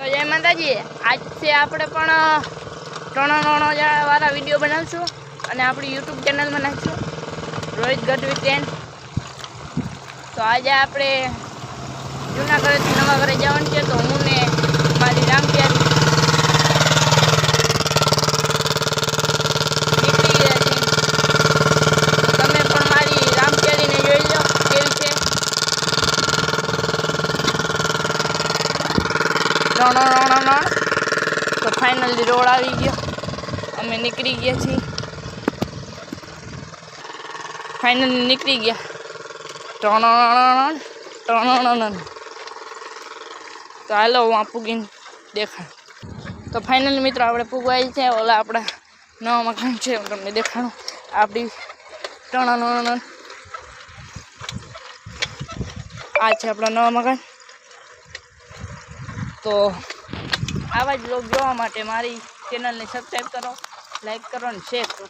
તો જય માતાજી, આજથી આપણે પણ ટોણો વાળા વિડીયો બનાવશું અને આપણી યુટ્યુબ ચેનલમાં નાખશું રોહિત ગઢવી 10. તો આજે આપણે જૂના ઘરેથી નવા ઘરે જવાનું છે. તો હું ને મારી રામપ્યારી નીકળી ગયા છીએ. તો તમે પણ મારી રામપ્યારીને જોઈ લો કેવી છે. તો ફાઇનલી રોડ આવી ગયો, અમે નીકળી ગયા છીએ. ફાઇનલી નીકળી ગયા. તો હાલો હું પૂગીને દેખાડું. તો ફાઇનલી મિત્રો આપણે પૂગવાય છે. ઓલા આપણા નવા મકાન છે, હું તમને દેખાડું. આપણી આ છે આપણા નવા મકાન. તો આવા જ લોગ જોવા માટે મારી ચેનલને સબસ્ક્રાઈબ કરો, લાઈક કરો અને શેર કરો.